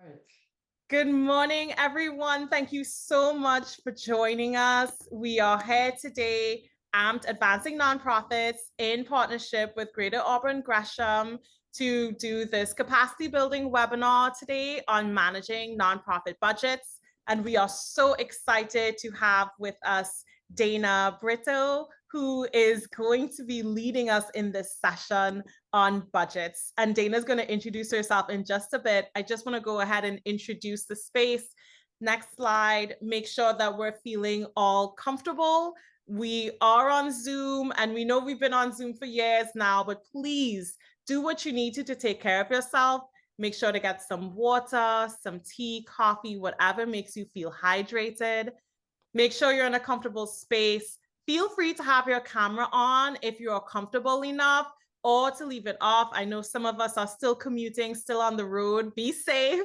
Right. Good morning, everyone. Thank you so much for joining us. We are here today, AMPed Advancing Nonprofits in partnership with Greater Auburn Gresham to do this capacity building webinar today on managing nonprofit budgets. And we are so excited to have with us Dana Brito, who is going to be leading us in this session on budgets. And Dana's going to introduce herself in just a bit. I just want to go ahead and introduce the space. Next slide. Make sure that we're feeling all comfortable. We are on Zoom, and we know we've been on Zoom for years now, but please do what you need to take care of yourself. Make sure to get some water, some tea, coffee, whatever makes you feel hydrated. Make sure you're in a comfortable space. Feel free to have your camera on if you're comfortable enough, or to leave it off. I know some of us are still commuting, still on the road. Be safe.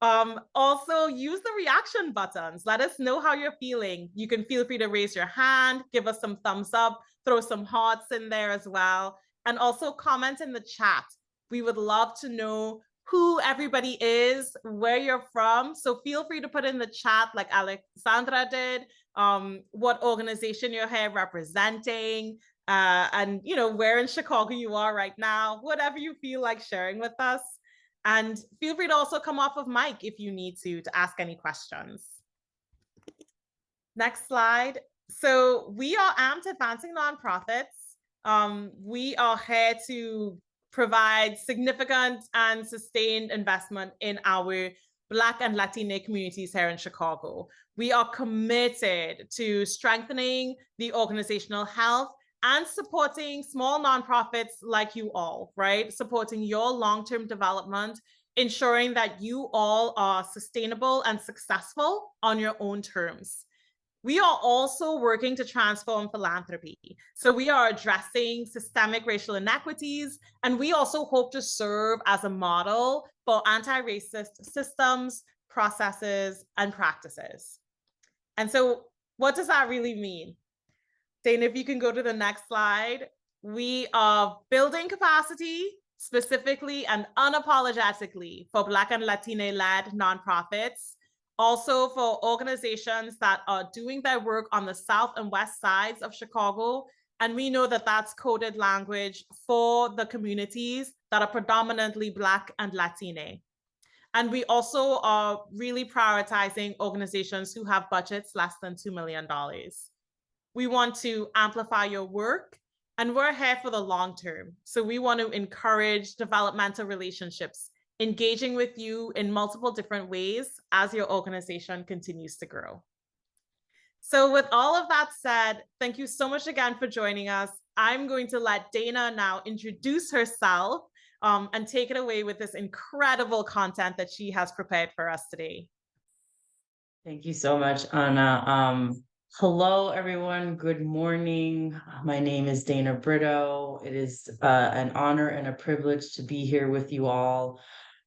Also, use the reaction buttons. Let us know how you're feeling. You can feel free to raise your hand, give us some thumbs up, throw some hearts in there as well, and also comment in the chat. We would love to know who everybody is, where you're from. So feel free to put in the chat like Alexandra did, what organization you're here representing, and where in Chicago you are right now, whatever you feel like sharing with us. And feel free to also come off of mic if you need to ask any questions. Next slide. So we are AMPed Advancing Nonprofits. We are here to provide significant and sustained investment in our Black and Latina communities here in Chicago. We are committed to strengthening the organizational health and supporting small nonprofits like you all, right? Supporting your long-term development, ensuring that you all are sustainable and successful on your own terms. We are also working to transform philanthropy. So we are addressing systemic racial inequities, and we also hope to serve as a model for anti-racist systems, processes, and practices. And so what does that really mean? Dana, if you can go to the next slide. We are building capacity specifically and unapologetically for Black and Latina-led nonprofits, also for organizations that are doing their work on the south and west sides of Chicago. And we know that that's coded language for the communities that are predominantly Black and Latina. And we also are really prioritizing organizations who have budgets less than $2 million. We want to amplify your work, and we're here for the long term. So we want to encourage developmental relationships, engaging with you in multiple different ways as your organization continues to grow. So with all of that said, thank you so much again for joining us. I'm going to let Dana now introduce herself and take it away with this incredible content that she has prepared for us today. Thank you so much, Anna. Hello, everyone. Good morning. My name is Dana Brito. It is an honor and a privilege to be here with you all.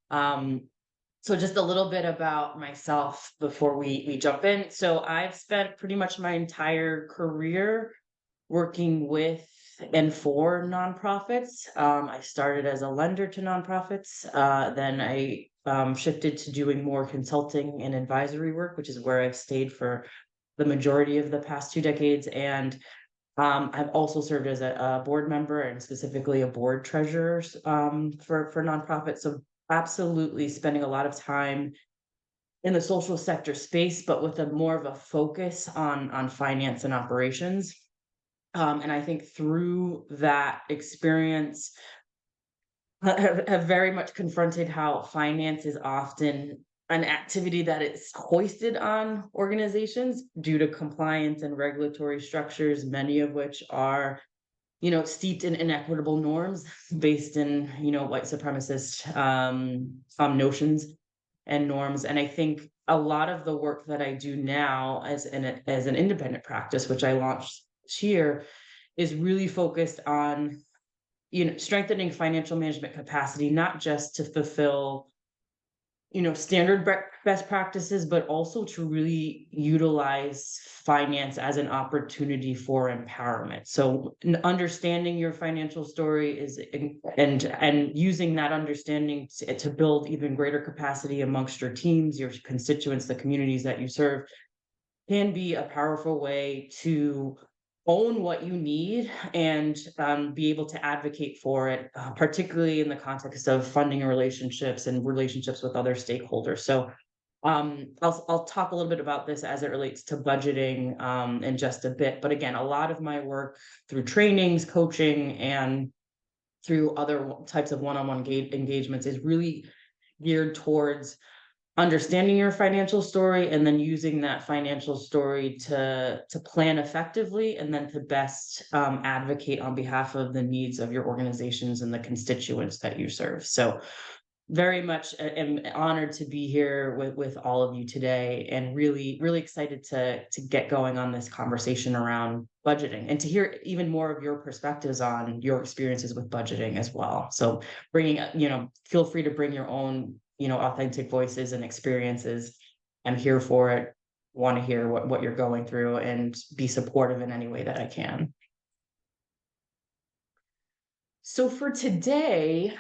So just a little bit about myself before we jump in. So I've spent pretty much my entire career working with and for nonprofits. I started as a lender to nonprofits. Then I shifted to doing more consulting and advisory work, which is where I've stayed for the majority of the past 2 decades. And I've also served as a board member and specifically a board treasurer for nonprofits. So absolutely spending a lot of time in the social sector space, but with a more of a focus on finance and operations. And I think through that experience, have very much confronted how finance is often an activity that is hoisted on organizations due to compliance and regulatory structures, many of which are, steeped in inequitable norms based in, white supremacist notions and norms. And I think a lot of the work that I do now as an independent practice, which I launched this year, is really focused on strengthening financial management capacity, not just to fulfill standard best practices, but also to really utilize finance as an opportunity for empowerment. So understanding your financial story and using that understanding to build even greater capacity amongst your teams, your constituents, the communities that you serve, can be a powerful way to own what you need and be able to advocate for it, particularly in the context of funding relationships and relationships with other stakeholders. So I'll talk a little bit about this as it relates to budgeting in just a bit. But again, a lot of my work through trainings, coaching, and through other types of one-on-one engagements is really geared towards understanding your financial story and then using that financial story to plan effectively and then to best advocate on behalf of the needs of your organizations and the constituents that you serve. So very much am honored to be here with all of you today, and really excited to get going on this conversation around budgeting and to hear even more of your perspectives on your experiences with budgeting as well. So feel free to bring your own authentic voices and experiences. I'm here for it. Want to hear what you're going through and be supportive in any way that I can. So for today,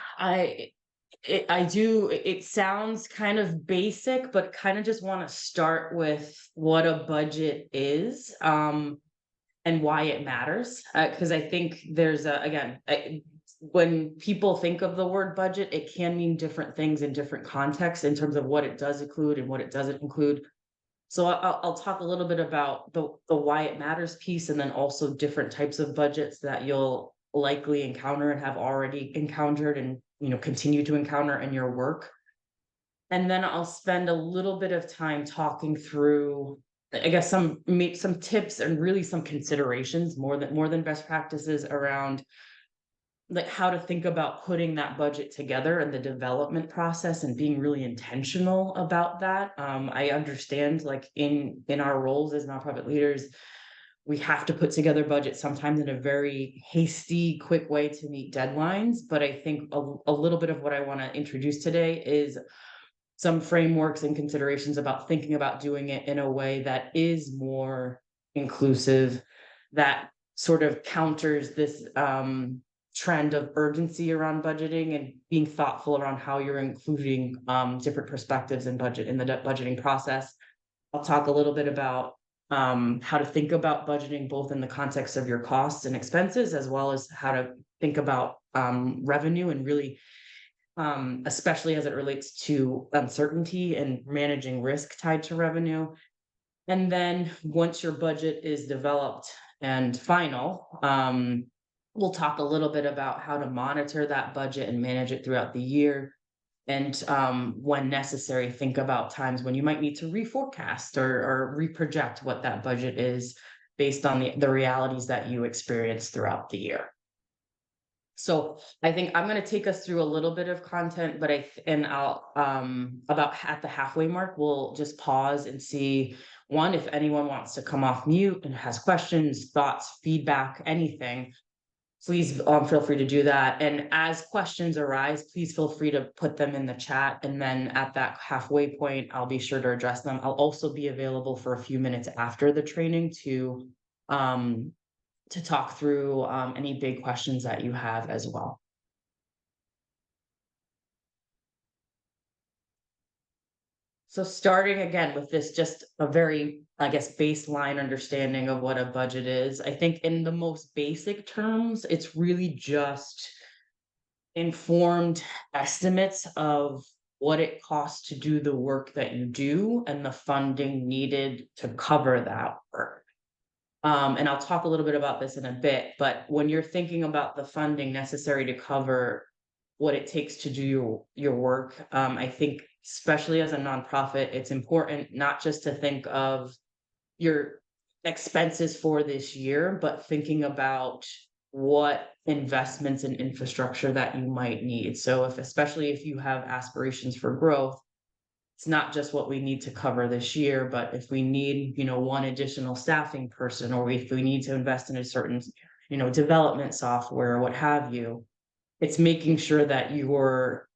it sounds kind of basic, but kind of just want to start with what a budget is, and why it matters. Because I think there's when people think of the word budget, it can mean different things in different contexts in terms of what it does include and what it doesn't include. So I'll talk a little bit about the why it matters piece, and then also different types of budgets that you'll likely encounter and have already encountered and continue to encounter in your work. And then I'll spend a little bit of time talking through, I guess, some tips and really some considerations more than best practices around like how to think about putting that budget together and the development process and being really intentional about that. I understand, like in our roles as nonprofit leaders, we have to put together budgets sometimes in a very hasty, quick way to meet deadlines. But I think a little bit of what I want to introduce today is some frameworks and considerations about thinking about doing it in a way that is more inclusive, that sort of counters this trend of urgency around budgeting and being thoughtful around how you're including different perspectives in the budgeting process. I'll talk a little bit about how to think about budgeting both in the context of your costs and expenses, as well as how to think about revenue and really, especially as it relates to uncertainty and managing risk tied to revenue. And then once your budget is developed and final, we'll talk a little bit about how to monitor that budget and manage it throughout the year. And when necessary, think about times when you might need to reforecast or reproject what that budget is based on the realities that you experience throughout the year. So I think I'm going to take us through a little bit of content, but I'll about at the halfway mark, we'll just pause and see if anyone wants to come off mute and has questions, thoughts, feedback, anything. Please feel free to do that. And as questions arise, please feel free to put them in the chat. And then at that halfway point, I'll be sure to address them. I'll also be available for a few minutes after the training to talk through any big questions that you have as well. So starting again with this, just a very, I guess, baseline understanding of what a budget is. I think in the most basic terms, it's really just informed estimates of what it costs to do the work that you do and the funding needed to cover that work. And I'll talk a little bit about this in a bit, but when you're thinking about the funding necessary to cover what it takes to do your work, I think especially as a nonprofit, it's important not just to think of your expenses for this year, but thinking about what investments in infrastructure that you might need. So especially if you have aspirations for growth, it's not just what we need to cover this year, but if we need, one additional staffing person, or if we need to invest in a certain, development software, what have you, it's making sure that you're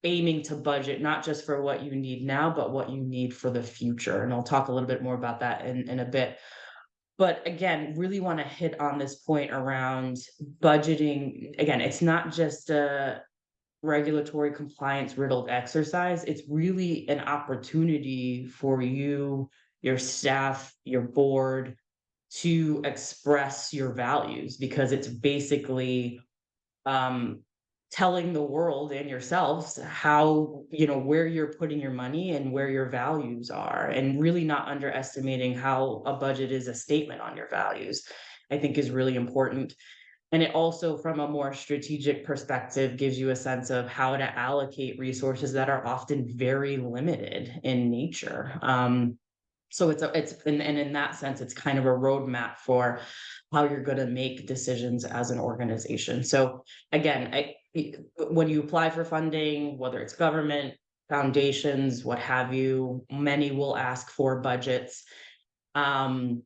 aiming to budget not just for what you need now, but what you need for the future. And I'll talk a little bit more about that in a bit. But again, really want to hit on this point around budgeting. Again, it's not just a regulatory compliance riddled exercise. It's really an opportunity for you, your staff, your board to express your values, because it's basically um telling the world and yourselves how, where you're putting your money and where your values are, and really not underestimating how a budget is a statement on your values, I think is really important. And it also, from a more strategic perspective, gives you a sense of how to allocate resources that are often very limited in nature. So and in that sense, it's kind of a roadmap for how you're going to make decisions as an organization. So again, when you apply for funding, whether it's government, foundations, what have you, many will ask for budgets. Um,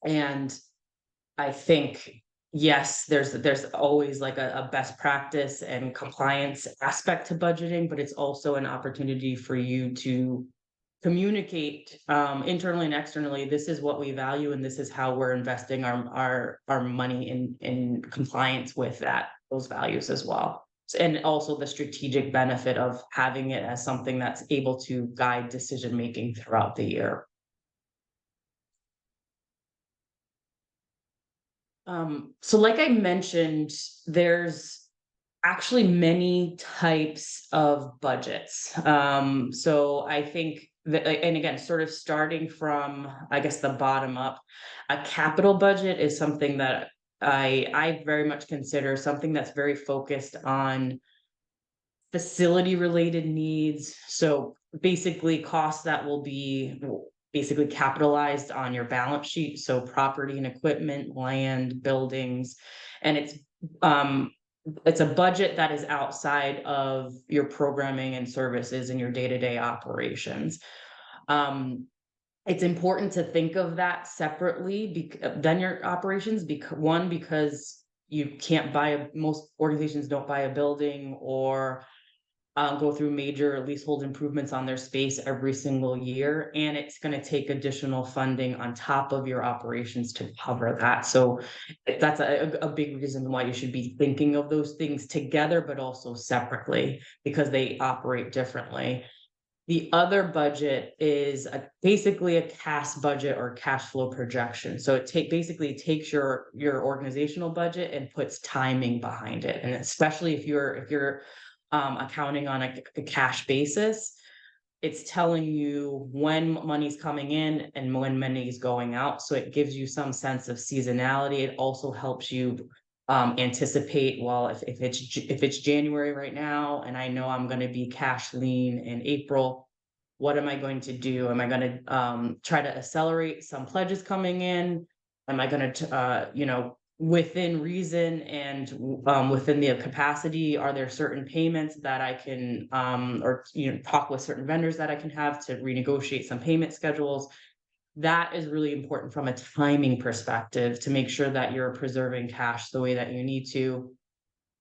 and I think, yes, there's always like a best practice and compliance aspect to budgeting, but it's also an opportunity for you to communicate internally and externally. This is what we value, and this is how we're investing our money in compliance with those values as well. And also the strategic benefit of having it as something that's able to guide decision making throughout the year. So like I mentioned, there's actually many types of budgets. So I think that, and again, sort of starting from, I guess, the bottom up, a capital budget is something that I very much consider something that's very focused on facility related needs. So basically costs that will be basically capitalized on your balance sheet. So property and equipment, land, buildings, and it's a budget that is outside of your programming and services and your day-to-day operations. It's important to think of that separately than your operations, because you can't most organizations don't buy a building or go through major leasehold improvements on their space every single year, and it's going to take additional funding on top of your operations to cover that. So that's a big reason why you should be thinking of those things together, but also separately, because they operate differently. The other budget is basically a cash budget or cash flow projection. So it basically takes your organizational budget and puts timing behind it, and especially if you're accounting on a cash basis, it's telling you when money's coming in and when money's going out. So it gives you some sense of seasonality. It also helps you anticipate, well, if it's January right now and I know I'm going to be cash lean in April, what am I going to do? Am I going to try to accelerate some pledges coming in? Am I going to within reason and within the capacity, are there certain payments that I can or talk with certain vendors that I can have to renegotiate some payment schedules? That is really important from a timing perspective to make sure that you're preserving cash the way that you need to.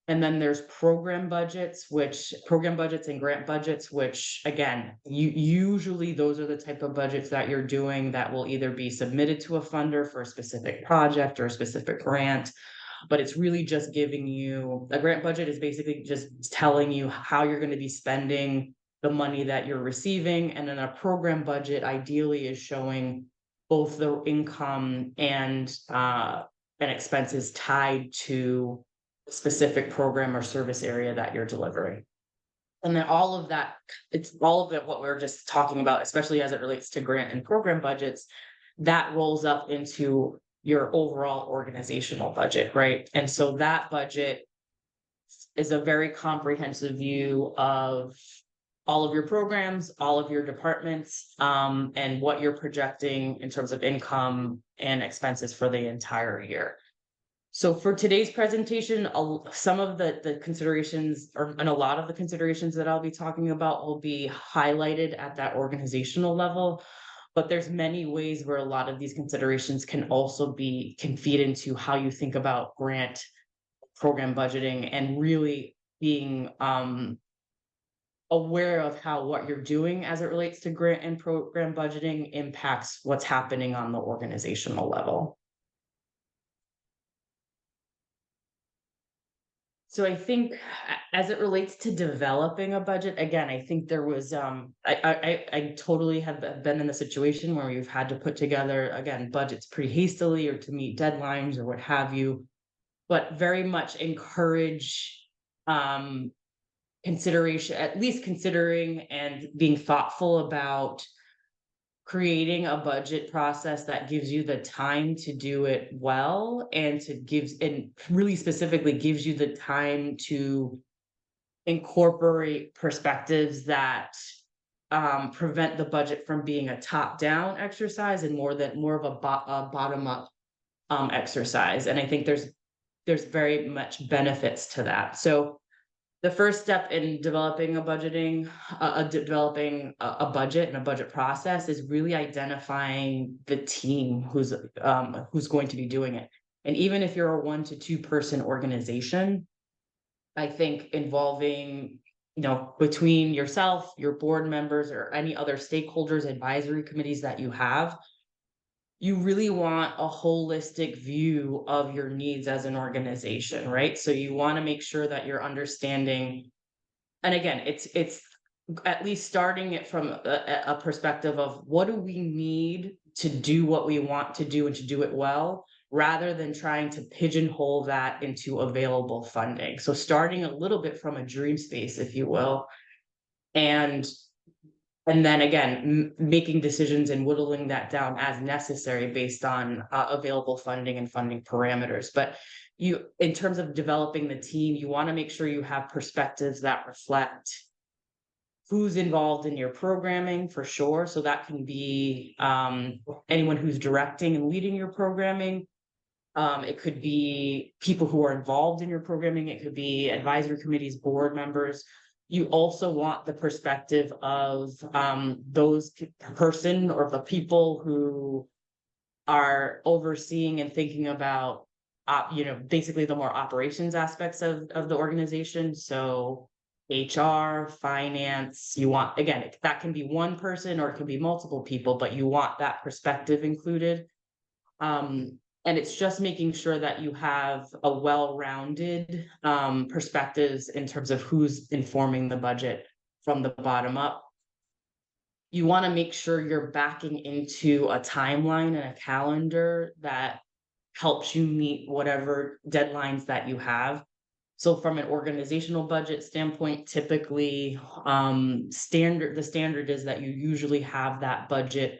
And then there's program budgets and grant budgets, which again, usually those are the type of budgets that you're doing that will either be submitted to a funder for a specific project or a specific grant. But it's really just giving you a grant budget is basically just telling you how you're going to be spending the money that you're receiving. And then a program budget ideally is showing both the income and expenses tied to specific program or service area that you're delivering. And then all of that, it's all of it, what we're just talking about, especially as it relates to grant and program budgets, that rolls up into your overall organizational budget, right? And so that budget is a very comprehensive view of all of your programs, all of your departments, and what you're projecting in terms of income and expenses for the entire year. So for today's presentation, some of the considerations and a lot of the considerations that I'll be talking about will be highlighted at that organizational level, but there's many ways where a lot of these considerations can feed into how you think about grant program budgeting and really being aware of how what you're doing as it relates to grant and program budgeting impacts what's happening on the organizational level. So I think as it relates to developing a budget, again, I think there was I totally have been in the situation where you've had to put together again budgets pretty hastily or to meet deadlines or what have you, but very much encourage um consideration, at least considering and being thoughtful about creating a budget process that gives you the time to do it well and to gives and really specifically gives you the time to incorporate perspectives that prevent the budget from being a top-down exercise and more of a bottom-up exercise. And I think there's very much benefits to that. So the first step in developing a budgeting, developing a budget and a budget process is really identifying the team who's going to be doing it. And even if you're a 1 to 2 person organization, I think involving, between yourself, your board members, or any other stakeholders, advisory committees that you really want a holistic view of your needs as an organization, right? So you want to make sure that you're understanding, and again, it's at least starting it from a perspective of what do we need to do what we want to do and to do it well, rather than trying to pigeonhole that into available funding. So starting a little bit from a dream space, if you will, and and then again, making decisions and whittling that down as necessary based on available funding and funding parameters. But in terms of developing the team, you want to make sure you have perspectives that reflect who's involved in your programming for sure. So that can be anyone who's directing and leading your programming. It could be people who are involved in your programming. It could be advisory committees, board members. You also want the perspective of those person or the people who are overseeing and thinking about, basically the more operations aspects of the organization. So HR, finance, you want, again, that can be one person or it can be multiple people, but you want that perspective included. And it's just making sure that you have a well-rounded perspectives in terms of who's informing the budget from the bottom up. You want to make sure you're backing into a timeline and a calendar that helps you meet whatever deadlines that you have. So from an organizational budget standpoint, typically the standard is that you usually have that budget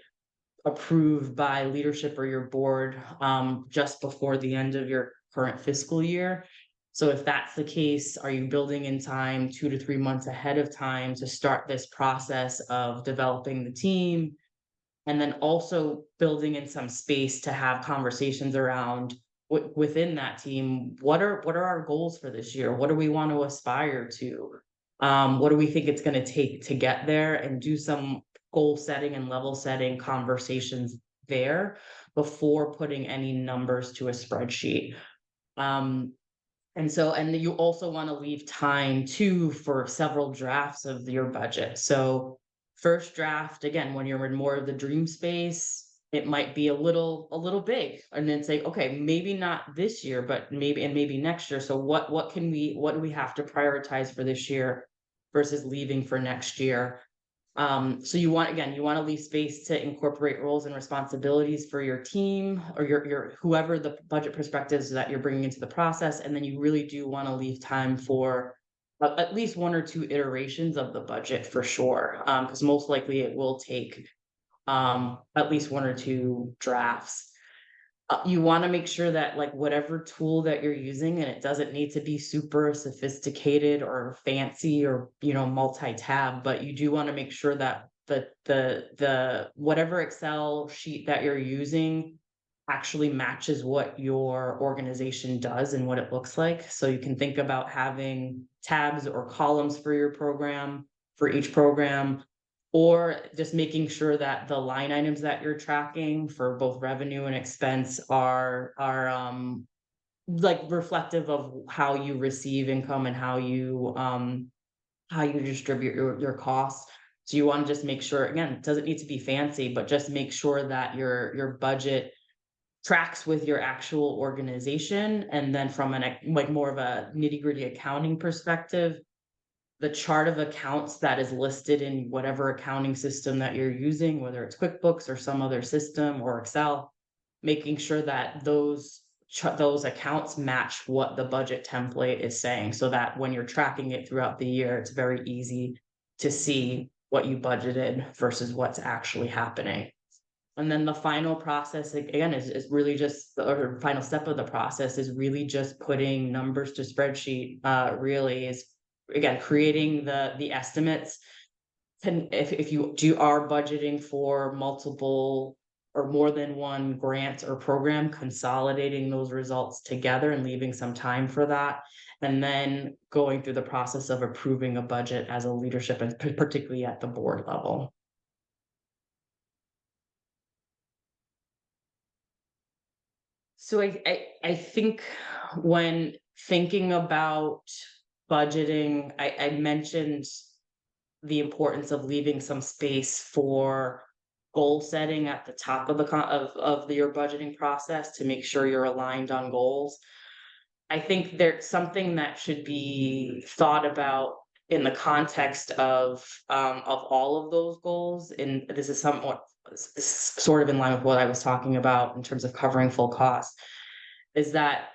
approved by leadership or your board just before the end of your current fiscal year. So if that's the case, are you building in time 2 to 3 months ahead of time to start this process of developing the team? And then also building in some space to have conversations around within that team. What are our goals for this year? What do we want to aspire to? What do we think it's going to take to get there, and do some goal setting and level setting conversations there before putting any numbers to a spreadsheet. And you also want to leave time too for several drafts of your budget. So first draft, again, when you're in more of the dream space, it might be a little big, and then say, okay, maybe not this year, but maybe next year. So what do we have to prioritize for this year versus leaving for next year? So you want to leave space to incorporate roles and responsibilities for your team or your whoever the budget perspectives that you're bringing into the process. And then you really do want to leave time for at least 1 or 2 iterations of the budget for sure. Because most likely it will take at least 1 or 2 drafts. You want to make sure that like whatever tool that you're using, and it doesn't need to be super sophisticated or fancy or multi-tab, but you do want to make sure that the whatever Excel sheet that you're using actually matches what your organization does and what it looks like. So you can think about having tabs or columns for your program, for each program, or just making sure that the line items that you're tracking for both revenue and expense are like reflective of how you receive income and how you how you distribute your costs. So you want to just make sure, again, it doesn't need to be fancy, but just make sure that your budget tracks with your actual organization. And then from like more of a nitty-gritty accounting perspective, the chart of accounts that is listed in whatever accounting system that you're using, whether it's QuickBooks or some other system or Excel, making sure that those accounts match what the budget template is saying, so that when you're tracking it throughout the year, it's very easy to see what you budgeted versus what's actually happening. And then the final process again is really just or final step of the process is really just putting numbers to spreadsheet. Really is again creating the estimates. And if you are budgeting for multiple or more than one grant or program, consolidating those results together and leaving some time for that, and then going through the process of approving a budget as a leadership, and particularly at the board level. So I think when thinking about budgeting, I mentioned the importance of leaving some space for goal setting at the top of your budgeting process to make sure you're aligned on goals. I think there's something that should be thought about in the context of all of those goals, and this is sort of in line with what I was talking about in terms of covering full costs, is that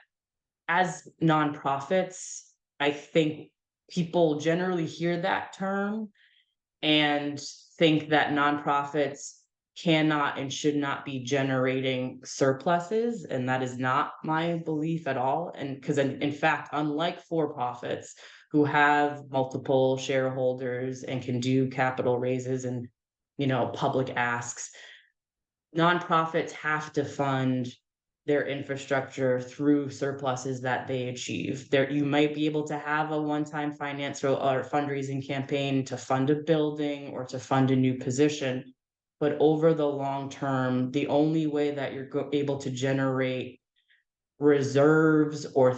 as nonprofits, I think people generally hear that term and think that nonprofits cannot and should not be generating surpluses, and that is not my belief at all. And because in fact, unlike for-profits who have multiple shareholders and can do capital raises and public asks, nonprofits have to fund their infrastructure through surpluses that they achieve. There, you might be able to have a one-time finance or fundraising campaign to fund a building or to fund a new position, but over the long term, the only way that you're able to generate reserves or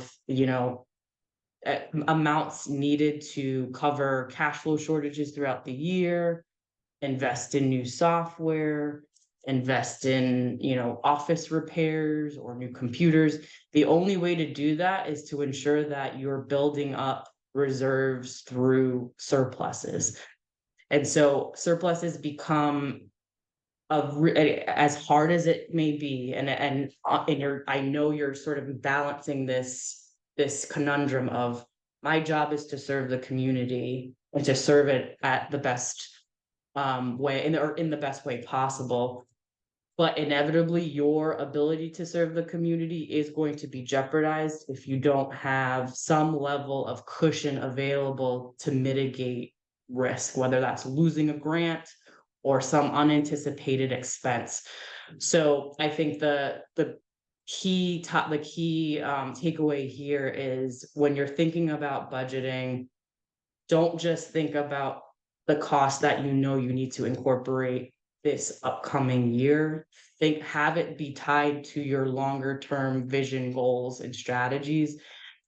amounts needed to cover cash flow shortages throughout the year, invest in new software, invest in office repairs or new computers. The only way to do that is to ensure that you're building up reserves through surpluses. And so surpluses become as hard as it may be, and I know you're sort of balancing this conundrum of, my job is to serve the community and to serve it at the best way, in the best way possible. But inevitably, your ability to serve the community is going to be jeopardized if you don't have some level of cushion available to mitigate risk, whether that's losing a grant or some unanticipated expense. So I think the key takeaway here is, when you're thinking about budgeting, don't just think about the cost that you need to incorporate this upcoming year. Have it be tied to your longer term vision, goals, and strategies,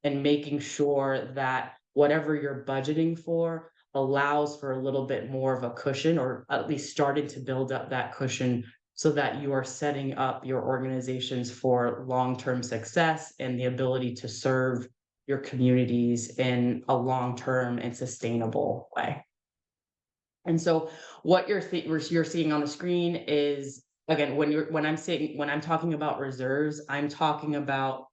and making sure that whatever you're budgeting for allows for a little bit more of a cushion, or at least starting to build up that cushion, so that you are setting up your organizations for long-term success and the ability to serve your communities in a long-term and sustainable way. And so what you're seeing on the screen is, again, when I'm talking about reserves, I'm talking about,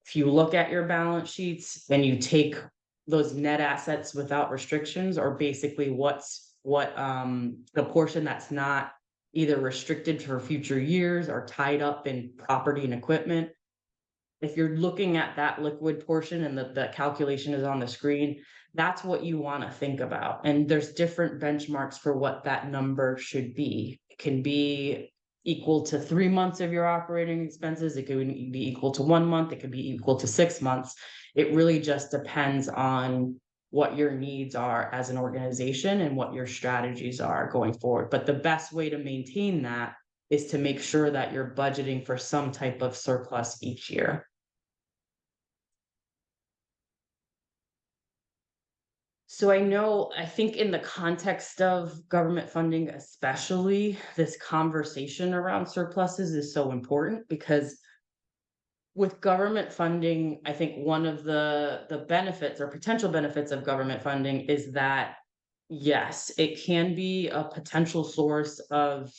if you look at your balance sheets and you take those net assets without restrictions, or basically the portion that's not either restricted for future years or tied up in property and equipment. If you're looking at that liquid portion, and the calculation is on the screen, that's what you want to think about. And there's different benchmarks for what that number should be. It can be equal to 3 months of your operating expenses. It could be equal to 1 month. It could be equal to 6 months. It really just depends on what your needs are as an organization and what your strategies are going forward. But the best way to maintain that is to make sure that you're budgeting for some type of surplus each year. So I think in the context of government funding, especially, this conversation around surpluses is so important because with government funding, I think one of the benefits or potential benefits of government funding is that, yes, it can be a potential source of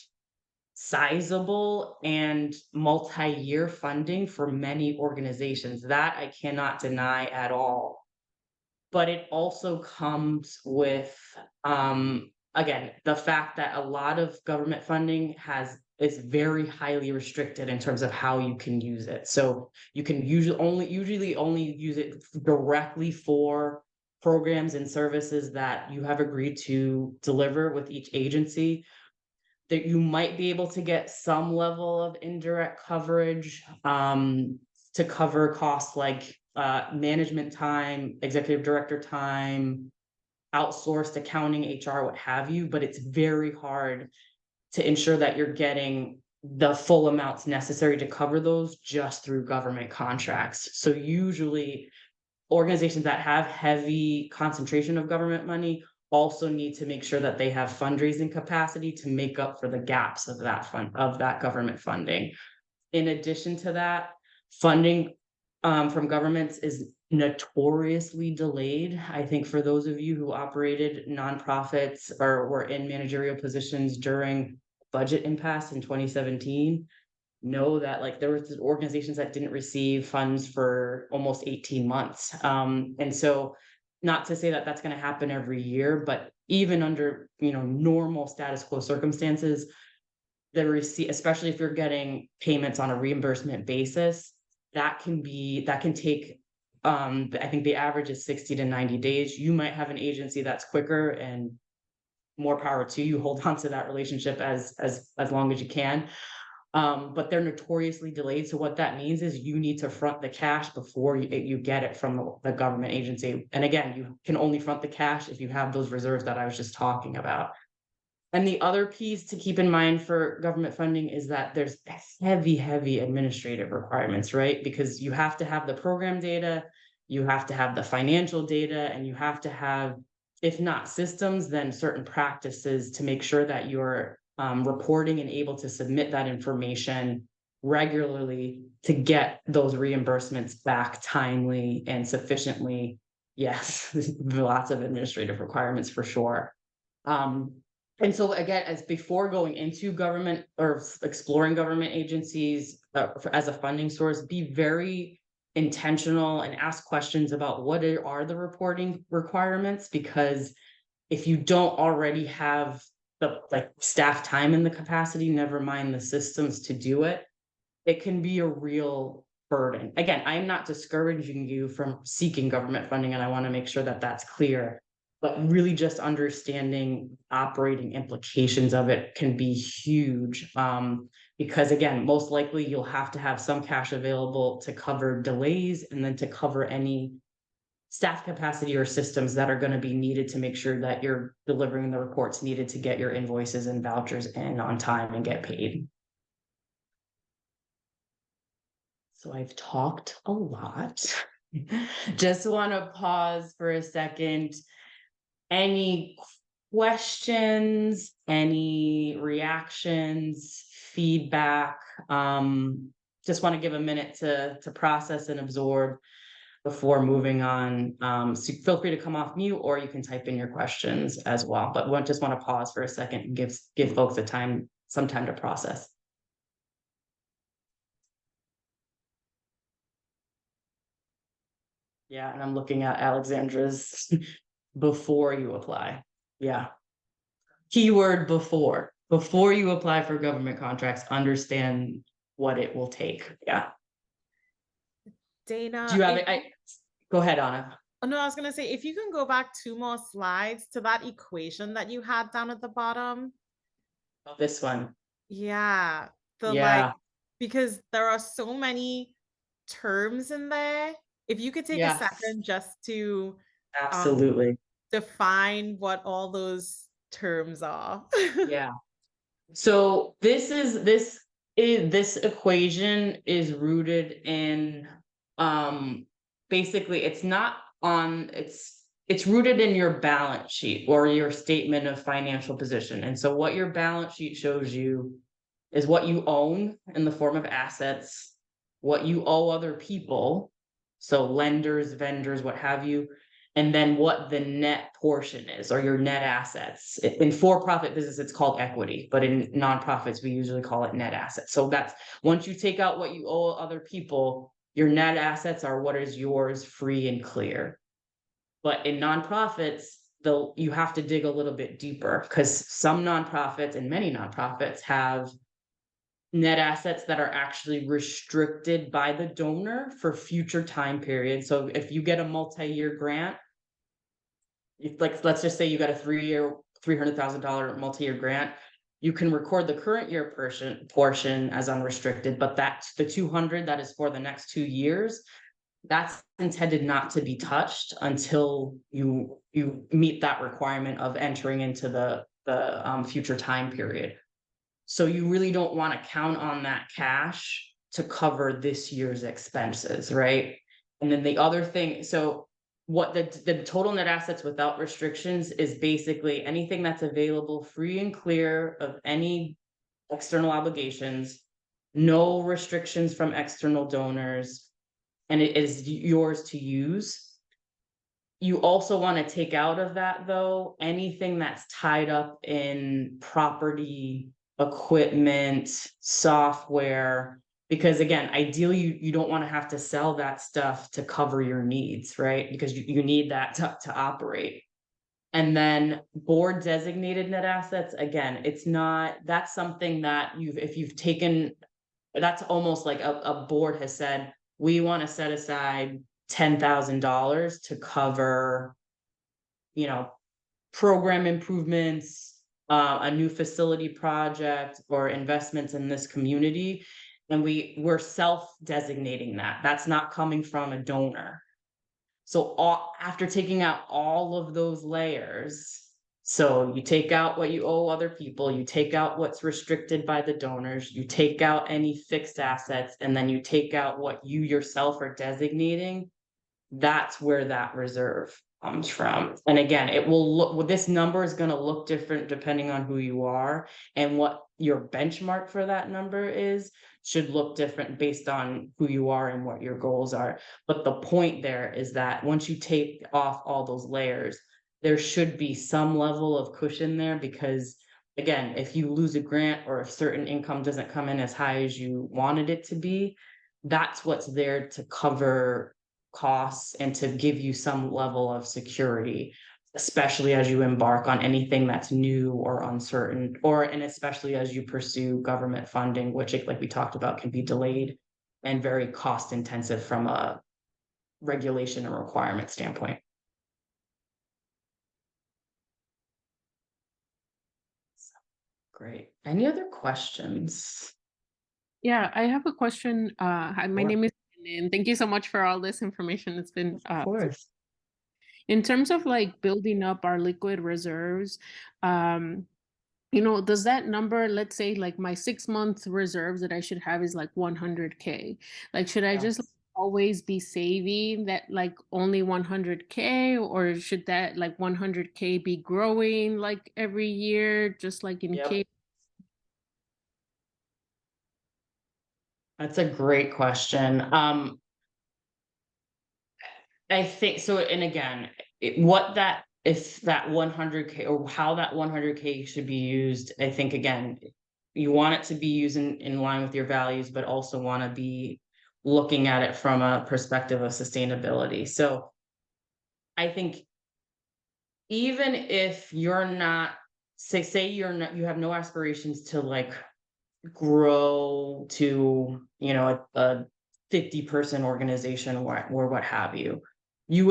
sizable and multi-year funding for many organizations. That I cannot deny at all. But it also comes with, again, the fact that a lot of government funding is very highly restricted in terms of how you can use it. So you can usually only use it directly for programs and services that you have agreed to deliver with each agency. That you might be able to get some level of indirect coverage, to cover costs like management time, executive director time, outsourced accounting, HR, what have you, but it's very hard to ensure that you're getting the full amounts necessary to cover those just through government contracts. So usually organizations that have heavy concentration of government money also need to make sure that they have fundraising capacity to make up for the gaps of that government funding. In addition to that, funding from governments is notoriously delayed. I think for those of you who operated nonprofits or were in managerial positions during budget impasse in 2017, know that like there was organizations that didn't receive funds for almost 18 months. And so not to say that that's going to happen every year, but even under, normal status quo circumstances, the receipt, especially if you're getting payments on a reimbursement basis, that can take, I think the average is 60 to 90 days. You might have an agency that's quicker, and more power to you. Hold on to that relationship as long as you can. But they're notoriously delayed. So what that means is you need to front the cash before you get it from the government agency. And again, you can only front the cash if you have those reserves that I was just talking about. And the other piece to keep in mind for government funding is that there's heavy, heavy administrative requirements, right? Because you have to have the program data, you have to have the financial data, and you have to have, if not systems, then certain practices to make sure that you're reporting and able to submit that information regularly to get those reimbursements back timely and sufficiently. Yes, lots of administrative requirements for sure. And so again, as before going into government or exploring government agencies as a funding source, be very intentional and ask questions about what are the reporting requirements, because if you don't already have the staff time and the capacity, never mind the systems to do it, it can be a real burden. Again, I'm not discouraging you from seeking government funding, and I want to make sure that that's clear. But really just understanding operating implications of it can be huge. Because again, most likely you'll have to have some cash available to cover delays and then to cover any staff capacity or systems that are going to be needed to make sure that you're delivering the reports needed to get your invoices and vouchers in on time and get paid. So I've talked a lot. Just want to pause for a second. Any questions, any reactions, feedback? Just want to give a minute to process and absorb before moving on. So feel free to come off mute, or you can type in your questions as well. But we just want to pause for a second and give folks some time to process. Yeah, and I'm looking at Alexandra's before you apply. Yeah. Keyword before you apply for government contracts, understand what it will take. Yeah. Dana, Do you have it? Go ahead, Anna. Oh, no, I was gonna say, if you can go back 2 more slides to that equation that you had down at the bottom. Oh, this one. Yeah. Yeah. Because there are so many terms in there. If you could take a Yes. second just to Absolutely. define what all those terms are. Yeah. So this equation is rooted in basically it's it's rooted in your balance sheet or your statement of financial position. And so what your balance sheet shows you is what you own in the form of assets, what you owe other people, so lenders, vendors, what have you, and then what the net portion is, or your net assets. In for-profit business, it's called equity, but in nonprofits, we usually call it net assets. So that's, once you take out what you owe other people, your net assets are what is yours, free and clear. But in nonprofits, you have to dig a little bit deeper, because some nonprofits and many nonprofits have net assets that are actually restricted by the donor for future time periods. So if you get a multi-year grant, like, let's just say you got a 3-year, $300,000 multi-year grant, you can record the current year portion as unrestricted, but that's the 200 that is for the next 2 years. That's intended not to be touched until you meet that requirement of entering into the future time period. So you really don't want to count on that cash to cover this year's expenses, right? And then the other thing, so what the total net assets without restrictions is basically anything that's available free and clear of any external obligations, no restrictions from external donors, and it is yours to use. You also want to take out of that, though, anything that's tied up in property, equipment, software, because again, ideally you don't want to have to sell that stuff to cover your needs, right? Because you need that to operate. And then board designated net assets, again, it's not, that's something that if you've taken, that's almost like a board has said, we want to set aside $10,000 to cover, program improvements, a new facility project, or investments in this community. And we're self-designating that. That's not coming from a donor. So after taking out all of those layers, so you take out what you owe other people, you take out what's restricted by the donors, you take out any fixed assets, and then you take out what you yourself are designating, that's where that reserve comes from. And again, it will look, this number is going to look different depending on who you are, and what your benchmark for that number is should look different based on who you are and what your goals are. But the point there is that once you take off all those layers, there should be some level of cushion there, because again, if you lose a grant or if certain income doesn't come in as high as you wanted it to be, that's what's there to cover costs and to give you some level of security, especially as you embark on anything that's new or uncertain, and especially as you pursue government funding, which, like we talked about, can be delayed and very cost intensive from a regulation and requirement standpoint. Great. Any other questions? Yeah, I have a question. Hi, my Sure. name is, and thank you so much for all this information. It's been Of course. in terms of like building up our liquid reserves. Does that number, let's say like my 6-month reserves that I should have is like 100K. Like, should I just always be saving that like only 100K, or should that like 100K be growing like every year, just like in case? That's a great question. I think so, and again, if that 100K, or how that 100K should be used, I think again, you want it to be used in line with your values, but also want to be looking at it from a perspective of sustainability. So I think even if you're not, say you have no aspirations to like grow to, a 50-person organization or what have you,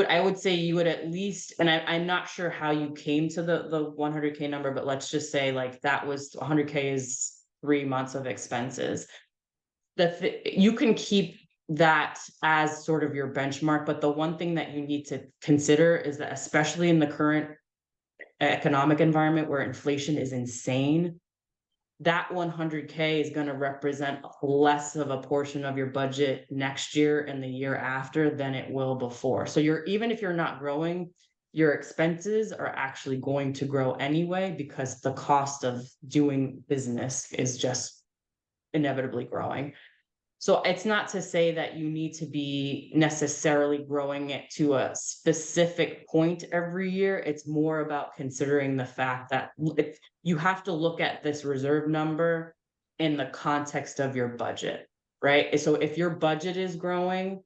I would say you would at least, and I'm not sure how you came to the 100K number, but let's just say like that was 100K is 3 months of expenses. You can keep that as sort of your benchmark, but the one thing that you need to consider is that, especially in the current economic environment where inflation is insane, that 100K is going to represent less of a portion of your budget next year and the year after than it will before. So even if you're not growing, your expenses are actually going to grow anyway, because the cost of doing business is just inevitably growing. So it's not to say that you need to be necessarily growing it to a specific point every year. It's more about considering the fact that you have to look at this reserve number in the context of your budget, right? So if your budget is growing,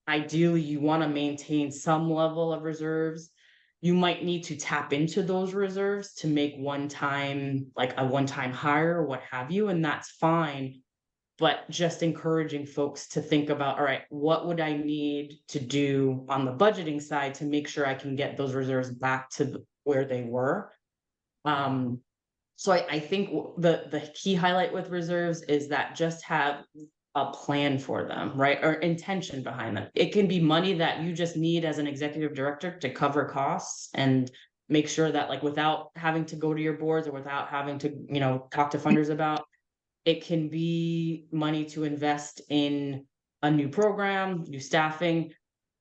ideally you want to maintain some level of reserves. You might need to tap into those reserves to make like a one-time hire or what have you, and that's fine. But just encouraging folks to think about, all right, what would I need to do on the budgeting side to make sure I can get those reserves back to where they were? So I think the key highlight with reserves is that just have a plan for them, right? Or intention behind them. It can be money that you just need as an executive director to cover costs and make sure that, like, without having to go to your boards or without having to, talk to funders about. It can be money to invest in a new program, new staffing,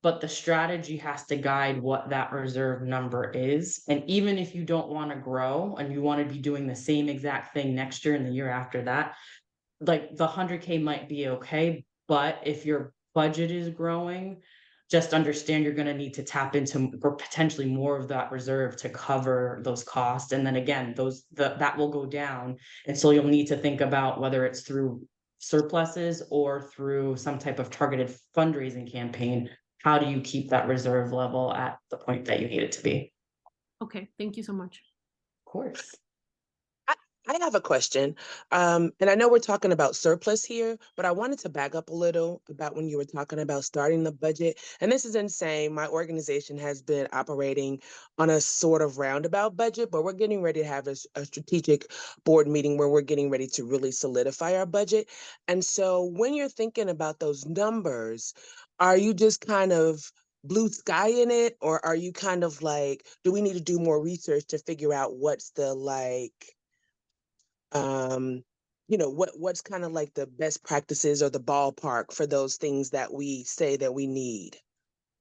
but the strategy has to guide what that reserve number is. And even if you don't want to grow and you want to be doing the same exact thing next year and the year after that, like the 100K might be okay. But if your budget is growing, just understand you're going to need to tap into or potentially more of that reserve to cover those costs. And then again, that will go down. And so you'll need to think about whether it's through surpluses or through some type of targeted fundraising campaign. How do you keep that reserve level at the point that you need it to be? Okay, thank you so much. Of course. I have a question. And I know we're talking about surplus here, but I wanted to back up a little about when you were talking about starting the budget. And this is insane. My organization has been operating on a sort of roundabout budget, but we're getting ready to have a strategic board meeting where we're getting ready to really solidify our budget. And so when you're thinking about those numbers, are you just kind of blue sky in it? Or are you kind of like, do we need to do more research to figure out what's the what's kind of like the best practices or the ballpark for those things that we say that we need?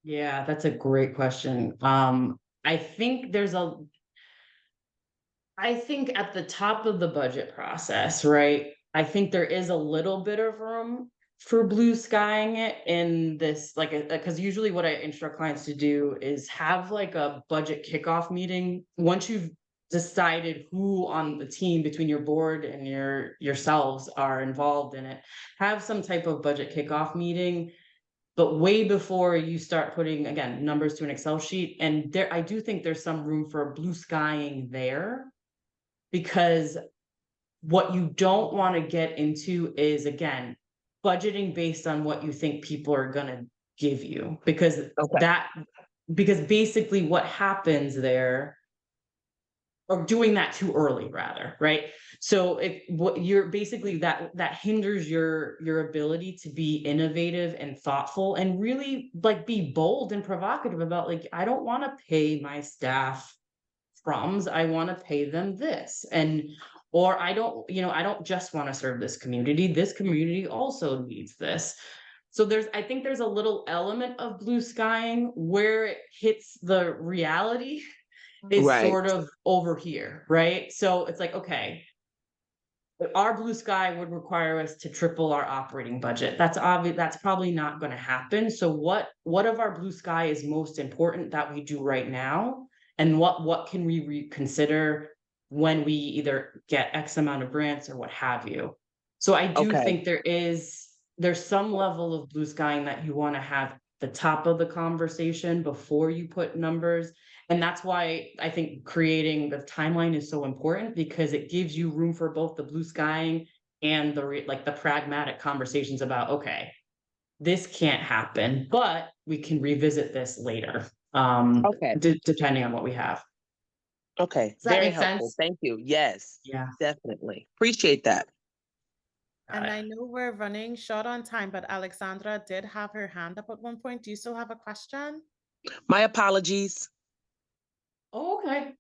Yeah, that's a great question. I think at the top of the budget process, right? I think there is a little bit of room for blue skying it in this, like, because usually what I instruct clients to do is have like a budget kickoff meeting. Once you've decided who on the team between your board and yourselves are involved in it, have some type of budget kickoff meeting, but way before you start putting, again, numbers to an Excel sheet. And I do think there's some room for blue skying there, because what you don't want to get into is, again, budgeting based on what you think people are going to give you, because basically what happens there, or doing that too early rather, right? So if what you're basically that hinders your ability to be innovative and thoughtful and really like be bold and provocative about, like, I don't want to pay my staff crumbs, I want to pay them this. Or I don't just want to serve this community also needs this. So I think there's a little element of blue skying where it hits the reality is Right. sort of over here, right? So it's like, okay, our blue sky would require us to triple our operating budget. That's obvious. That's probably not going to happen. So what of our blue sky is most important that we do right now? And what can we reconsider when we either get X amount of grants or what have you? So I do think there's some level of blue skying that you want to have the top of the conversation before you put numbers. And that's why I think creating the timeline is so important, because it gives you room for both the blue skying and the pragmatic conversations about, okay, this can't happen, but we can revisit this later. Depending on what we have. Okay. Does that Very make helpful. sense? Thank you. Yes. Yeah. Definitely. Appreciate that. And I know we're running short on time, but Alexandra did have her hand up at one point. Do you still have a question? My apologies. Oh, okay.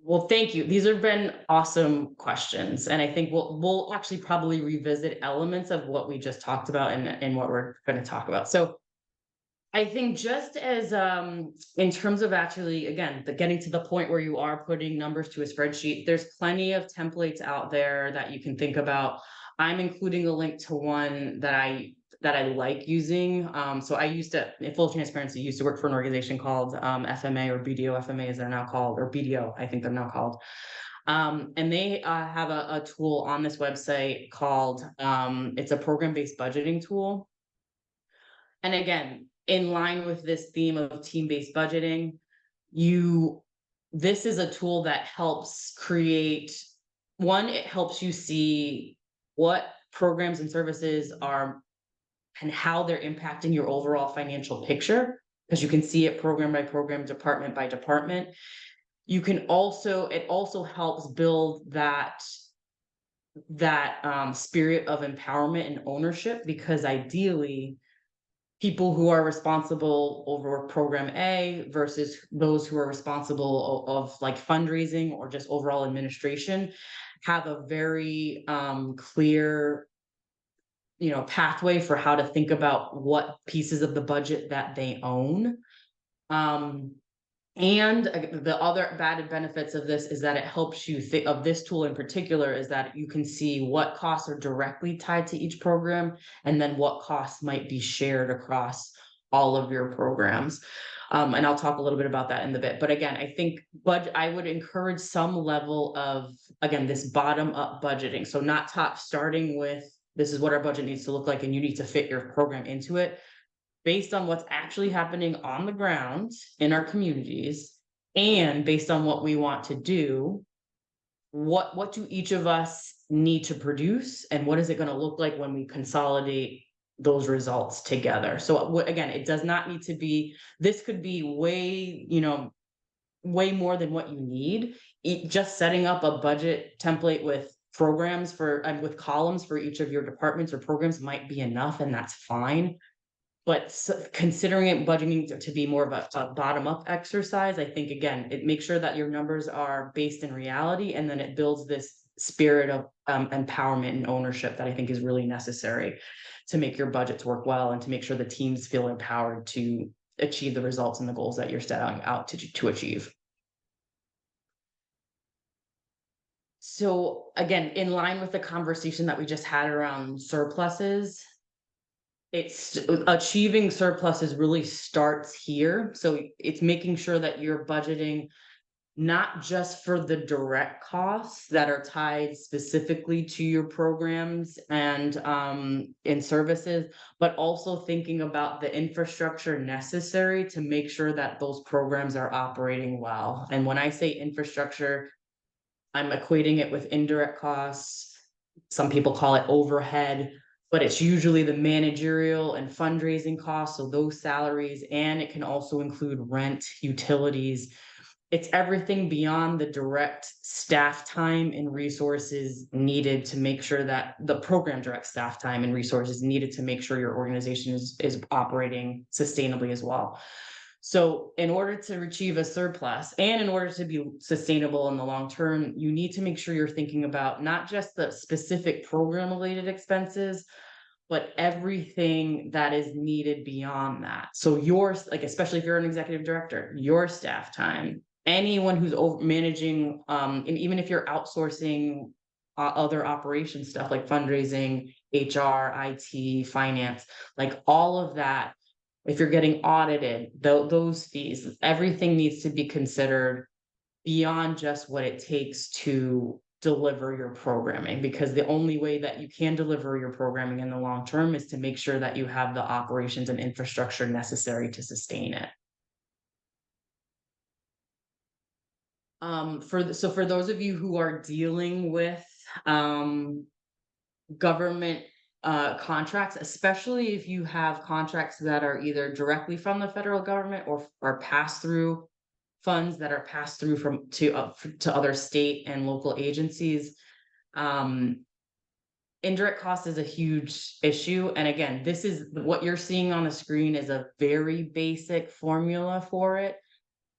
Well, thank you. These have been awesome questions. And I think we'll actually probably revisit elements of what we just talked about and what we're going to talk about. So I think just as in terms of actually, again, getting to the point where you are putting numbers to a spreadsheet, there's plenty of templates out there that you can think about. I'm including a link to one that I like using. So I used to, in full transparency, used to work for an organization called FMA, or BDO FMA as they're now called, or BDO, I think they're now called. And they have a tool on this website called it's a program-based budgeting tool. And again, in line with this theme of team-based budgeting, this is a tool that helps create, one, it helps you see what programs and services are and how they're impacting your overall financial picture, because you can see it program by program, department by department. It also helps build that spirit of empowerment and ownership, because ideally people who are responsible over program A versus those who are responsible of like fundraising or just overall administration have a very clear, pathway for how to think about what pieces of the budget that they own. And the other added benefits of this is that it helps you think of this tool in particular, is that you can see what costs are directly tied to each program, and then what costs might be shared across all of your programs. And I'll talk a little bit about that in a bit. But again, I think I would encourage some level of, again, this bottom up budgeting. So not starting with, this is what our budget needs to look like, and you need to fit your program into it, based on what's actually happening on the ground in our communities, and based on what we want to do, what do each of us need to produce, and what is it going to look like when we consolidate those results together? So again, it does not need to be, this could be way more than what you need. Just setting up a budget template with programs with columns for each of your departments or programs might be enough, and that's fine. But considering it budgeting to be more of a bottom-up exercise, I think, again, it makes sure that your numbers are based in reality, and then it builds this spirit of empowerment and ownership that I think is really necessary to make your budgets work well, and to make sure the teams feel empowered to achieve the results and the goals that you're setting out to achieve. So again, in line with the conversation that we just had around surpluses, it's achieving surpluses really starts here. So it's making sure that you're budgeting not just for the direct costs that are tied specifically to your programs and in services, but also thinking about the infrastructure necessary to make sure that those programs are operating well. And when I say infrastructure, I'm equating it with indirect costs. Some people call it overhead, but it's usually the managerial and fundraising costs, so those salaries, and it can also include rent, utilities. It's everything beyond the direct staff time and resources needed to make sure that the program direct staff time and resources needed to make sure your organization is operating sustainably as well. So in order to achieve a surplus, and in order to be sustainable in the long term, you need to make sure you're thinking about not just the specific program related expenses, but everything that is needed beyond that. So especially if you're an executive director, your staff time, anyone who's managing, and even if you're outsourcing other operation stuff like fundraising, HR, IT, finance, like all of that. If you're getting audited, those fees, everything needs to be considered beyond just what it takes to deliver your programming, because the only way that you can deliver your programming in the long term is to make sure that you have the operations and infrastructure necessary to sustain it. So for those of you who are dealing with government contracts, especially if you have contracts that are either directly from the federal government or pass-through funds that are passed through to other state and local agencies, indirect cost is a huge issue. And again, this is what you're seeing on the screen is a very basic formula for it.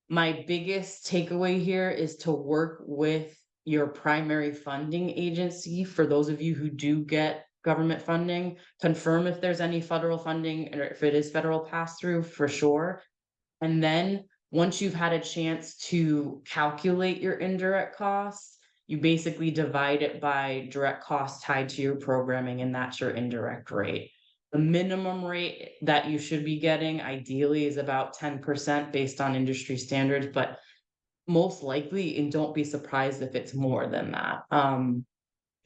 My biggest takeaway here is to work with your primary funding agency for those of you who do get government funding, confirm if there's any federal funding or if it is federal pass-through for sure. And then once you've had a chance to calculate your indirect costs, you basically divide it by direct costs tied to your programming, and that's your indirect rate. The minimum rate that you should be getting ideally is about 10% based on industry standards, but most likely, and don't be surprised if it's more than that.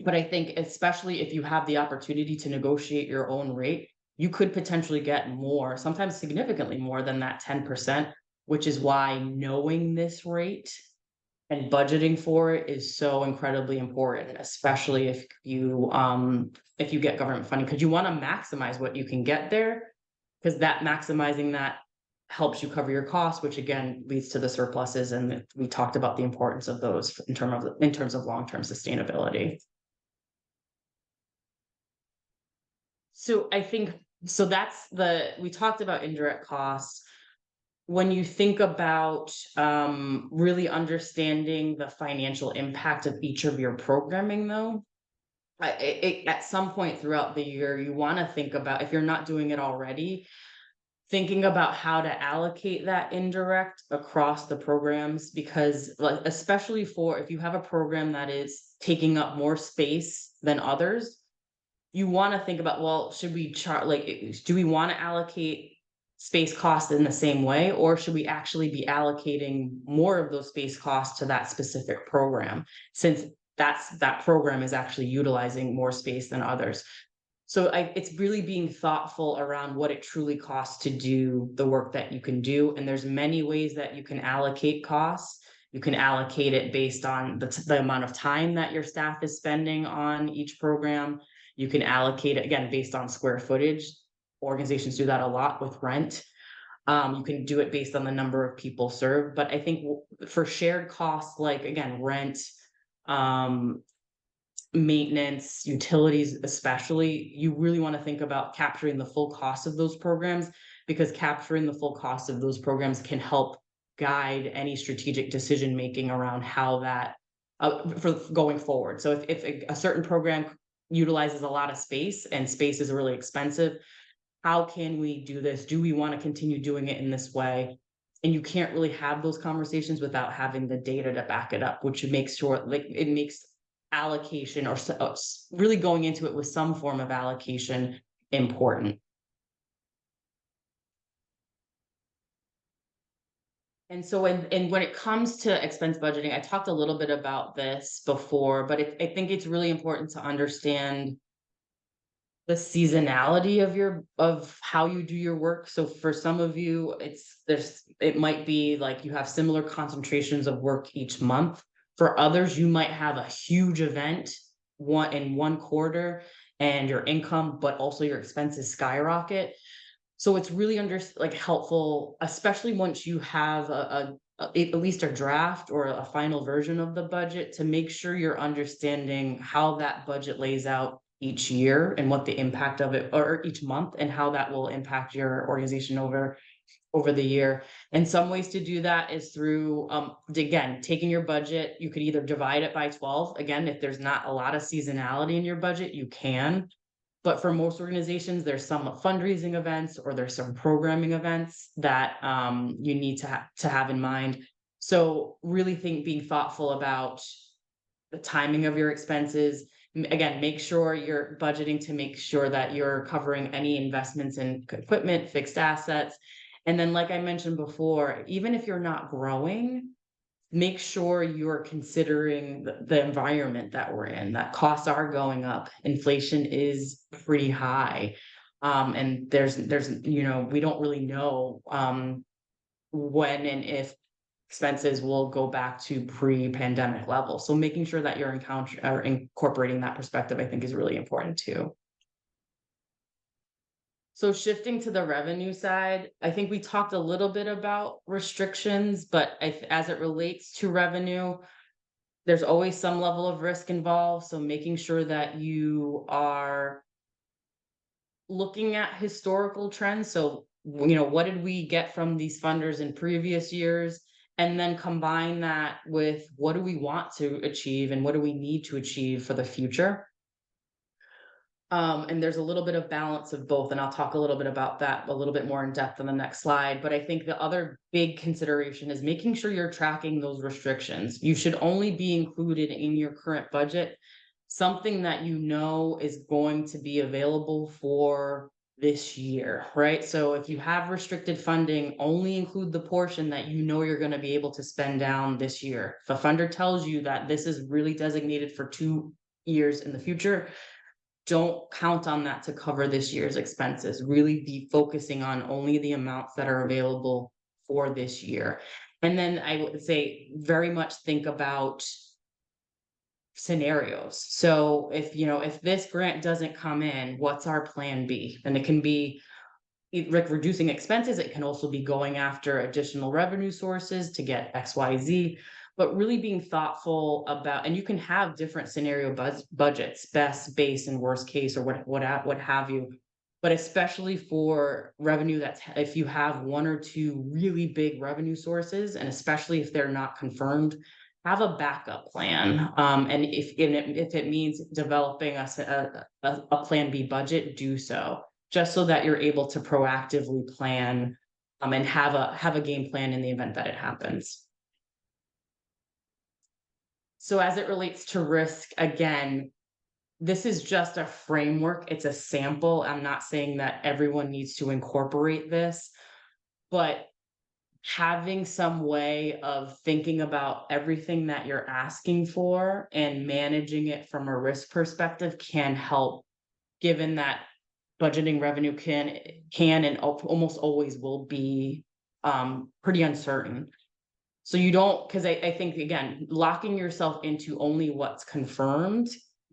But I think especially if you have the opportunity to negotiate your own rate, you could potentially get more, sometimes significantly more than that 10%, which is why knowing this rate and budgeting for it is so incredibly important, especially if you get government funding, because you want to maximize what you can get there, because that maximizing that helps you cover your costs, which again leads to the surpluses. And we talked about the importance of those in terms of long-term sustainability. So I think so that's we talked about indirect costs. When you think about really understanding the financial impact of each of your programming, though, at some point throughout the year, you want to think about, if you're not doing it already, thinking about how to allocate that indirect across the programs, because like, especially for if you have a program that is taking up more space than others, you want to think about, well, should we do we want to allocate space costs in the same way, or should we actually be allocating more of those space costs to that specific program, since that program is actually utilizing more space than others? So it's really being thoughtful around what it truly costs to do the work that you can do. And there's many ways that you can allocate costs. You can allocate it based on the amount of time that your staff is spending on each program. You can allocate it, again, based on square footage. Organizations do that a lot with rent. You can do it based on the number of people served. But I think for shared costs, like, again, rent, maintenance, utilities especially, you really want to think about capturing the full cost of those programs, because capturing the full cost of those programs can help guide any strategic decision making around how that for going forward. So if a certain program utilizes a lot of space and space is really expensive, how can we do this? Do we want to continue doing it in this way? And you can't really have those conversations without having the data to back it up, which makes sure, like, it makes allocation or really going into it with some form of allocation important. And so when it comes to expense budgeting, I talked a little bit about this before, but I think it's really important to understand the seasonality of how you do your work. So for some of you, it might be like you have similar concentrations of work each month. For others, you might have a huge event in one quarter and your income, but also your expenses skyrocket. So it's really helpful, especially once you have at least a draft or a final version of the budget, to make sure you're understanding how that budget lays out each year and what the impact of it, or each month, and how that will impact your organization over the year. And some ways to do that is through, again, taking your budget. You could either divide it by 12. Again, if there's not a lot of seasonality in your budget, you can. But for most organizations, there's some fundraising events or there's some programming events that you need to have in mind. So really being thoughtful about the timing of your expenses. Again, make sure you're budgeting to make sure that you're covering any investments in equipment, fixed assets. And then, like I mentioned before, even if you're not growing, make sure you're considering the environment that we're in, that costs are going up. Inflation is pretty high. And there's, we don't really know when and if expenses will go back to pre-pandemic levels. So making sure that you're incorporating that perspective, I think, is really important too. So shifting to the revenue side, I think we talked a little bit about restrictions, but as it relates to revenue, there's always some level of risk involved. So making sure that you are looking at historical trends. So, what did we get from these funders in previous years? And then combine that with what do we want to achieve and what do we need to achieve for the future? And there's a little bit of balance of both, and I'll talk a little bit about that a little bit more in depth on the next slide. But I think the other big consideration is making sure you're tracking those restrictions. You should only be included in your current budget something that you know is going to be available for this year, right? So if you have restricted funding, only include the portion that you know you're going to be able to spend down this year. If a funder tells you that this is really designated for 2 years in the future, don't count on that to cover this year's expenses. Really be focusing on only the amounts that are available for this year. And then I would say very much think about scenarios. So if this grant doesn't come in, what's our plan B? And it can be reducing expenses. It can also be going after additional revenue sources to get XYZ, but really being thoughtful about, and you can have different scenario budgets, best, base, and worst case, or what have you. But especially for revenue, that's if you have 1 or 2 really big revenue sources, and especially if they're not confirmed, have a backup plan. And if it means developing a plan B budget, do so, just so that you're able to proactively plan and have a game plan in the event that it happens. So as it relates to risk, again, this is just a framework. It's a sample. I'm not saying that everyone needs to incorporate this, but having some way of thinking about everything that you're asking for and managing it from a risk perspective can help, given that budgeting revenue can and almost always will be pretty uncertain. So you don't, because I think, again, locking yourself into only what's confirmed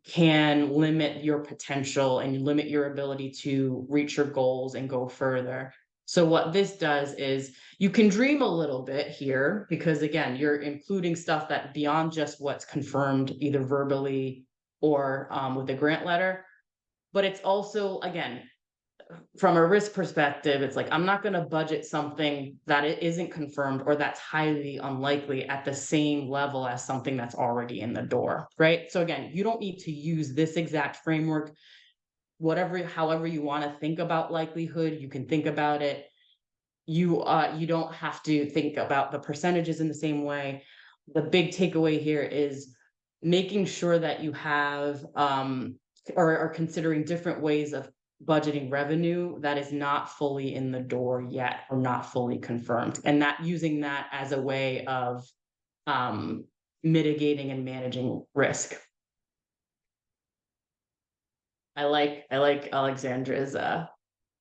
can limit your potential and limit your ability to reach your goals and go further. So what this does is you can dream a little bit here, because again, you're including stuff that beyond just what's confirmed, either verbally or with a grant letter. But it's also, again, from a risk perspective, it's like, I'm not going to budget something that it isn't confirmed or that's highly unlikely at the same level as something that's already in the door, right? So again, you don't need to use this exact framework. However you want to think about likelihood, you can think about it. You don't have to think about the percentages in the same way. The big takeaway here is making sure that you have or are considering different ways of budgeting revenue that is not fully in the door yet or not fully confirmed, and that using that as a way of mitigating and managing risk. I like Alexandra's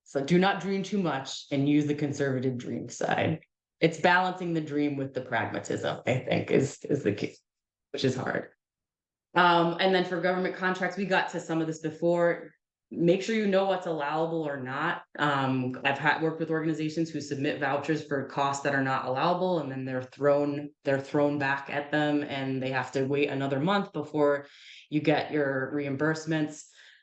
so do not dream too much and use the conservative dream side. It's balancing the dream with the pragmatism, I think, is the key, which is hard. And then for government contracts, we got to some of this before. Make sure you know what's allowable or not. I've worked with organizations who submit vouchers for costs that are not allowable, and then they're thrown back at them, and they have to wait another month before you get your reimbursements.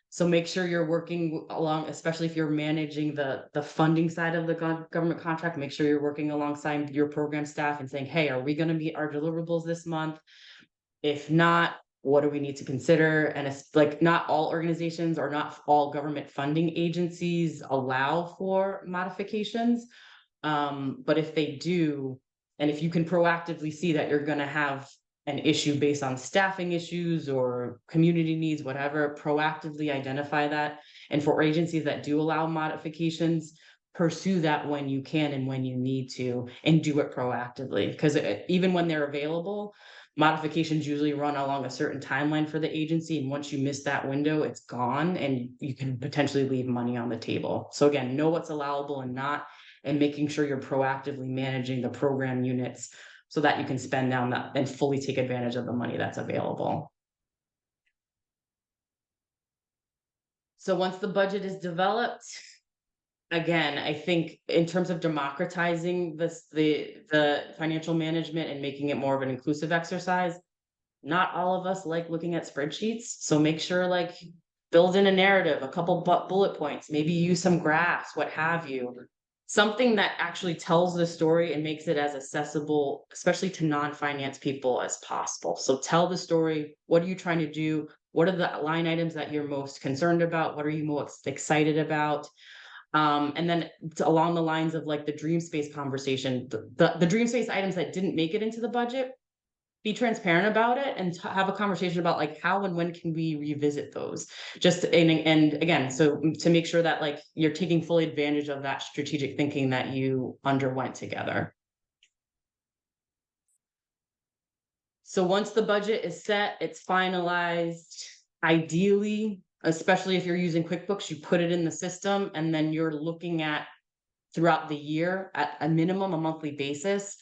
So make sure you're working along, especially if you're managing the funding side of the government contract, make sure you're working alongside your program staff and saying, hey, are we going to meet our deliverables this month? If not, what do we need to consider? And it's like, not all organizations or not all government funding agencies allow for modifications. But if they do, and if you can proactively see that you're going to have an issue based on staffing issues or community needs, whatever, proactively identify that. And for agencies that do allow modifications, pursue that when you can and when you need to, and do it proactively. Because even when they're available, modifications usually run along a certain timeline for the agency. And once you miss that window, it's gone and you can potentially leave money on the table. So again, know what's allowable and not, and making sure you're proactively managing the program units so that you can spend down that and fully take advantage of the money that's available. So once the budget is developed, again, I think in terms of democratizing the financial management and making it more of an inclusive exercise, not all of us like looking at spreadsheets. So make sure, like, build in a narrative, a couple bullet points, maybe use some graphs, what have you. Something that actually tells the story and makes it as accessible, especially to non-finance people, as possible. So tell the story. What are you trying to do? What are the line items that you're most concerned about? What are you most excited about? And then along the lines of like the dream space conversation, the dream space items that didn't make it into the budget, be transparent about it and have a conversation about like how and when can we revisit those. Just and again, so to make sure that like you're taking full advantage of that strategic thinking that you underwent together. So once the budget is set, it's finalized, ideally, especially if you're using QuickBooks, you put it in the system and then you're looking at throughout the year at a minimum, a monthly basis,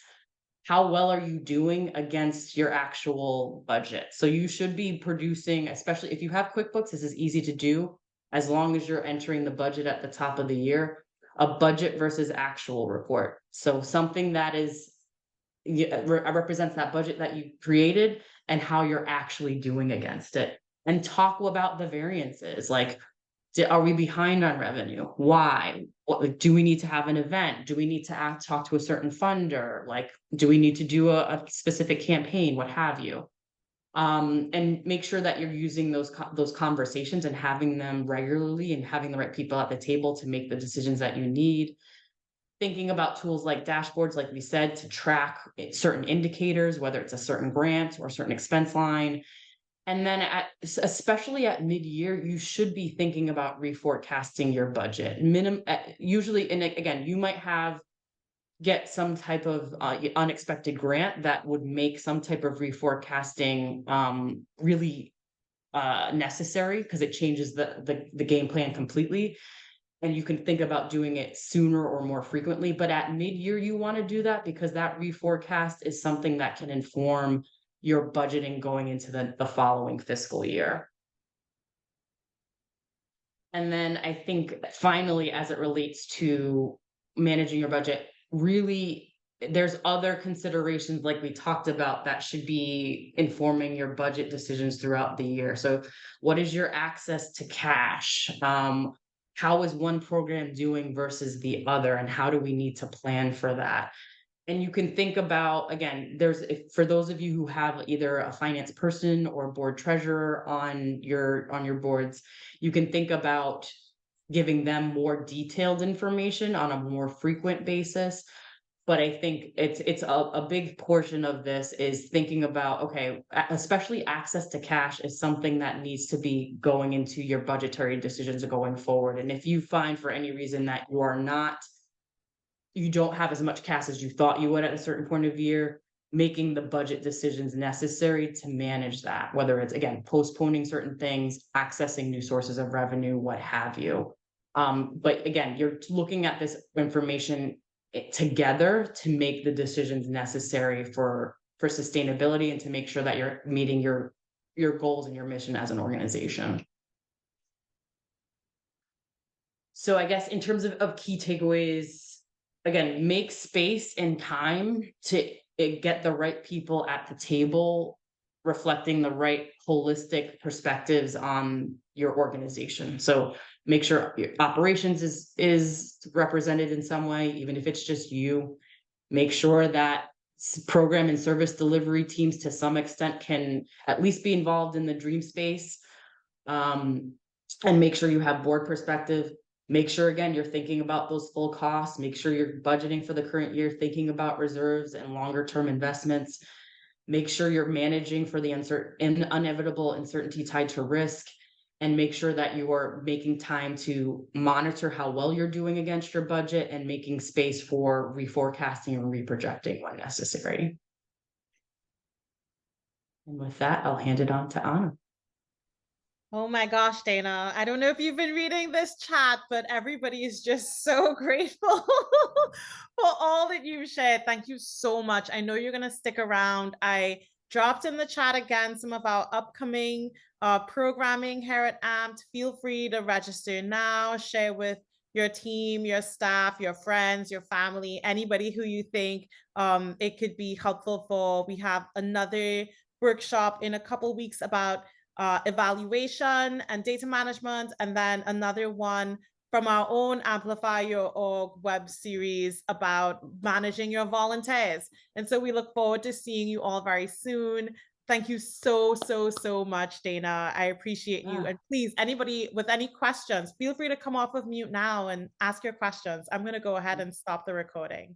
how well are you doing against your actual budget? So you should be producing, especially if you have QuickBooks, this is easy to do as long as you're entering the budget at the top of the year, a budget versus actual report. So something that is represents that budget that you created and how you're actually doing against it. And talk about the variances, like are we behind on revenue? Why? What do we need to have an event? Do we need to talk to a certain funder? Like, do we need to do a specific campaign? What have you? And make sure that you're using those conversations and having them regularly and having the right people at the table to make the decisions that you need. Thinking about tools like dashboards, like we said, to track certain indicators, whether it's a certain grant or a certain expense line. And then especially at mid-year, you should be thinking about reforecasting your budget. Usually, and again, you might get some type of unexpected grant that would make some type of reforecasting really necessary because it changes the game plan completely. And you can think about doing it sooner or more frequently. But at mid-year, you want to do that because that reforecast is something that can inform your budgeting going into the following fiscal year. And then I think finally, as it relates to managing your budget, really, there's other considerations like we talked about that should be informing your budget decisions throughout the year. So what is your access to cash? How is one program doing versus the other? And how do we need to plan for that? And you can think about, again, for those of you who have either a finance person or board treasurer on your boards, you can think about giving them more detailed information on a more frequent basis. But I think it's a big portion of this is thinking about, okay, especially access to cash is something that needs to be going into your budgetary decisions going forward. And if you find for any reason that you don't have as much cash as you thought you would at a certain point of year, making the budget decisions necessary to manage that, whether it's, again, postponing certain things, accessing new sources of revenue, what have you. But again, you're looking at this information together to make the decisions necessary for sustainability and to make sure that you're meeting your goals and your mission as an organization. So I guess in terms of key takeaways, again, make space and time to get the right people at the table, reflecting the right holistic perspectives on your organization. So make sure your operations is represented in some way, even if it's just you. Make sure that program and service delivery teams to some extent can at least be involved in the dream space. And make sure you have board perspective. Make sure, again, you're thinking about those full costs. Make sure you're budgeting for the current year, thinking about reserves and longer term investments. Make sure you're managing for the inevitable uncertainty tied to risk, and make sure that you are making time to monitor how well you're doing against your budget and making space for reforecasting and reprojecting when necessary. And with that, I'll hand it on to Anna. Oh my gosh, Dana. I don't know if you've been reading this chat, but everybody is just so grateful for all that you've shared. Thank you so much. I know you're going to stick around. I dropped in the chat again some of our upcoming programming here at AMT. Feel free to register now, share with your team, your staff, your friends, your family, anybody who you think it could be helpful for. We have another workshop in a couple weeks about evaluation and data management, and then another one from our own Amplify Your Org web series about managing your volunteers. And so we look forward to seeing you all very soon. Thank you so much, Dana. I appreciate you. Ah. And please, anybody with any questions, feel free to come off of mute now and ask your questions. I'm going to go ahead and stop the recording.